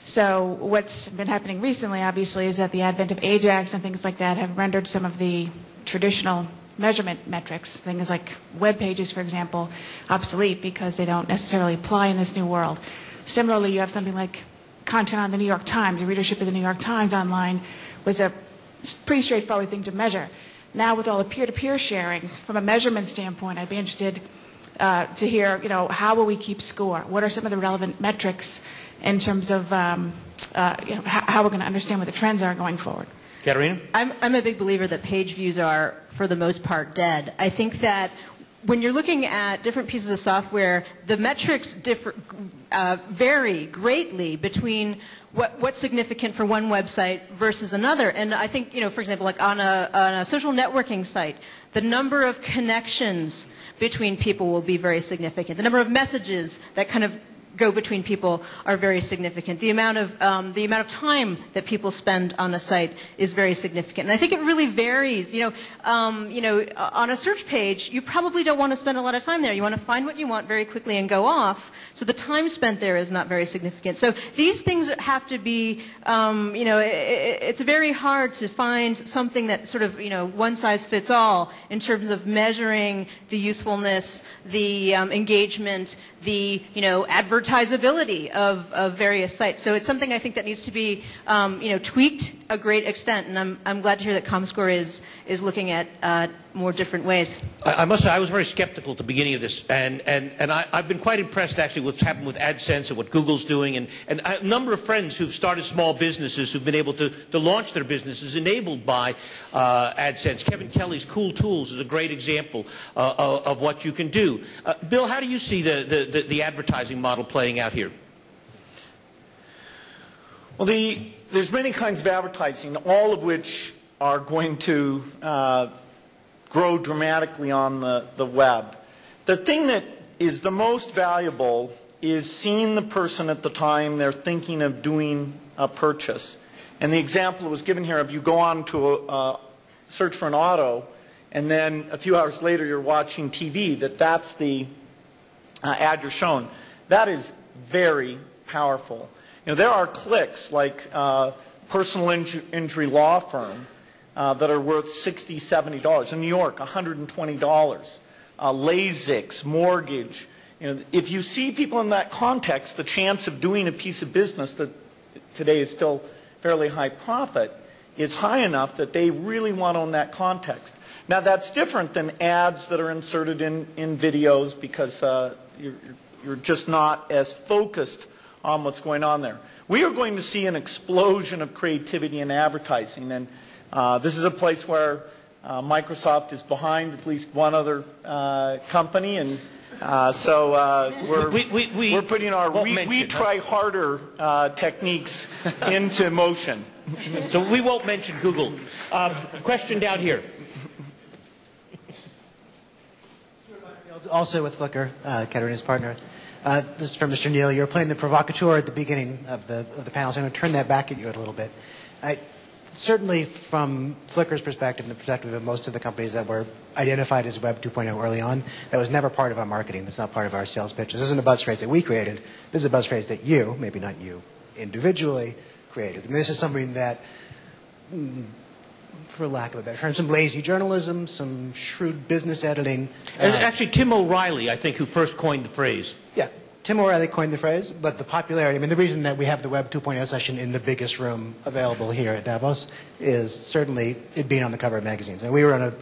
S11: So what's been happening recently, obviously, is that the advent of AJAX and things like that have rendered some of the traditional measurement metrics, things like web pages, for example, obsolete because they don't necessarily apply in this new world. Similarly, you have something like content on the New York Times. The readership of the New York Times online was a pretty straightforward thing to measure. Now, with all the peer-to-peer sharing, from a measurement standpoint, I'd be interested to hear, how will we keep score? What are some of the relevant metrics in terms of how we're going to understand what the trends are going forward?
S1: Caterina?
S3: I'm a big believer that page views are, for the most part, dead. I think that when you're looking at different pieces of software, the metrics vary greatly between what's significant for one website versus another. And I think, for example, like on a social networking site, the number of connections between people will be very significant. The number of messages that kind of go between people are very significant. The amount of time that people spend on a site is very significant. And I think it really varies. On a search page, you probably don't want to spend a lot of time there. You want to find what you want very quickly and go off. So the time spent there is not very significant. So these things have to be, it's very hard to find something that sort of, one size fits all in terms of measuring the usefulness, the engagement, the, advertisability of various sites. So it's something I think that needs to be, tweaked a great extent. And I'm glad to hear that ComScore is looking at more different ways.
S1: I must say I was very skeptical at the beginning of this, and I've been quite impressed actually with what's happened with AdSense and what Google's doing, and a number of friends who've started small businesses who've been able to launch their businesses enabled by AdSense. Kevin Kelly's Cool Tools is a great example of what you can do. Bill, how do you see the advertising model playing out here?
S4: Well, there's many kinds of advertising, all of which are going to grow dramatically on the web. The thing that is the most valuable is seeing the person at the time they're thinking of doing a purchase. And the example that was given here of you go on to search for an auto, and then a few hours later you're watching TV, that's the ad you're shown. That is very powerful. There are clicks like personal injury law firm that are worth $60, $70. In New York, $120. LASIX, mortgage. If you see people in that context, the chance of doing a piece of business that today is still fairly high profit is high enough that they really want to own that context. Now, that's different than ads that are inserted in videos because you're just not as focused on what's going on there. We are going to see an explosion of creativity in advertising, and this is a place where Microsoft is behind at least one other company, and so we're putting our we try harder techniques into motion.
S1: So we won't mention Google. Question down here.
S12: Also with Flickr, Caterina's partner. This is from Mr. Neal. You were playing the provocateur at the beginning of the panel, so I'm going to turn that back at you a little bit. Certainly from Flickr's perspective and the perspective of most of the companies that were identified as Web 2.0 early on, that was never part of our marketing. That's not part of our sales pitch. This isn't a buzz phrase that we created. This is a buzz phrase that you, maybe not you, individually created. And this is something that, for lack of a better term, some lazy journalism, some shrewd business editing.
S1: Actually, Tim O'Reilly, I think, who first coined the phrase.
S12: Yeah, Tim O'Reilly coined the phrase, but the popularity, the reason that we have the Web 2.0 session in the biggest room available here at Davos is certainly it being on the cover of magazines. And we were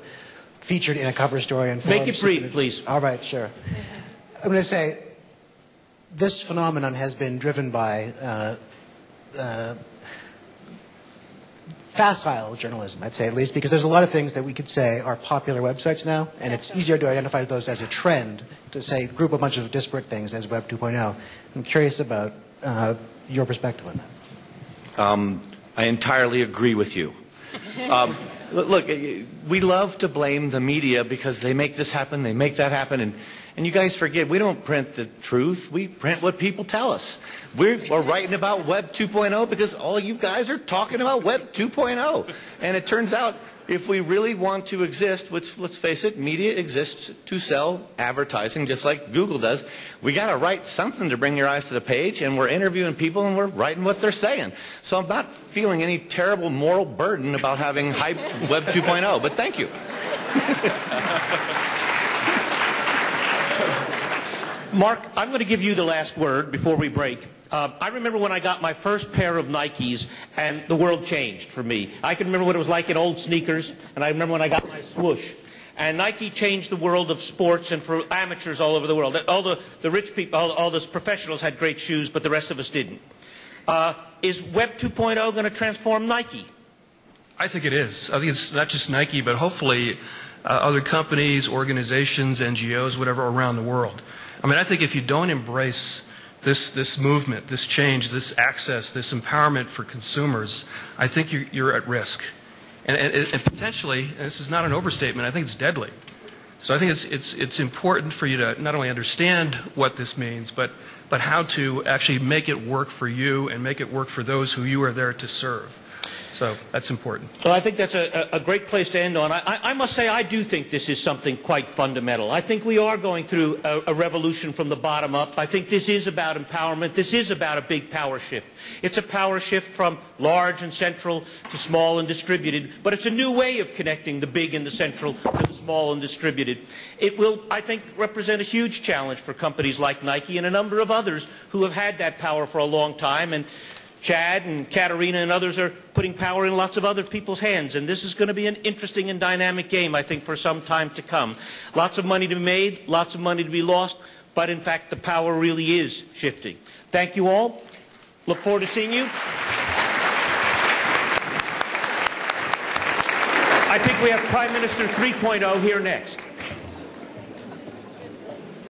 S12: featured in a cover story. And
S1: make it brief, please.
S12: All right, sure. I'm going to say this phenomenon has been driven by facile journalism, I'd say at least, because there's a lot of things that we could say are popular websites now, and it's easier to identify those as a trend, to say group a bunch of disparate things as Web 2.0. I'm curious about your perspective on that.
S7: I entirely agree with you. Look, we love to blame the media because they make this happen, they make that happen, and you guys forget, we don't print the truth, we print what people tell us. We're writing about Web 2.0 because all you guys are talking about Web 2.0. And it turns out, if we really want to exist, which, let's face it, media exists to sell advertising just like Google does, we got to write something to bring your eyes to the page, and we're interviewing people and we're writing what they're saying. So I'm not feeling any terrible moral burden about having hyped Web 2.0, but thank you.
S1: Mark, I'm going to give you the last word before we break. I remember when I got my first pair of Nikes, and the world changed for me. I can remember what it was like in old sneakers, and I remember when I got my swoosh. And Nike changed the world of sports and for amateurs all over the world. All the rich people, all the professionals had great shoes, but the rest of us didn't. Is Web 2.0 going to transform Nike?
S5: I think it is. I think it's not just Nike, but hopefully other companies, organizations, NGOs, whatever, around the world. I mean, I think if you don't embrace this movement, this change, this access, this empowerment for consumers, I think you're at risk. And potentially, and this is not an overstatement, I think it's deadly. So I think it's important for you to not only understand what this means, but how to actually make it work for you and make it work for those who you are there to serve. So that's important.
S1: Well, I think that's a great place to end on. I must say I do think this is something quite fundamental. I think we are going through a revolution from the bottom up. I think this is about empowerment. This is about a big power shift. It's a power shift from large and central to small and distributed, but it's a new way of connecting the big and the central to the small and distributed. It will, I think, represent a huge challenge for companies like Nike and a number of others who have had that power for a long time. And Chad and Caterina and others are putting power in lots of other people's hands. And this is going to be an interesting and dynamic game, I think, for some time to come. Lots of money to be made, lots of money to be lost, but in fact the power really is shifting. Thank you all. Look forward to seeing you. I think we have Prime Minister 3.0 here next.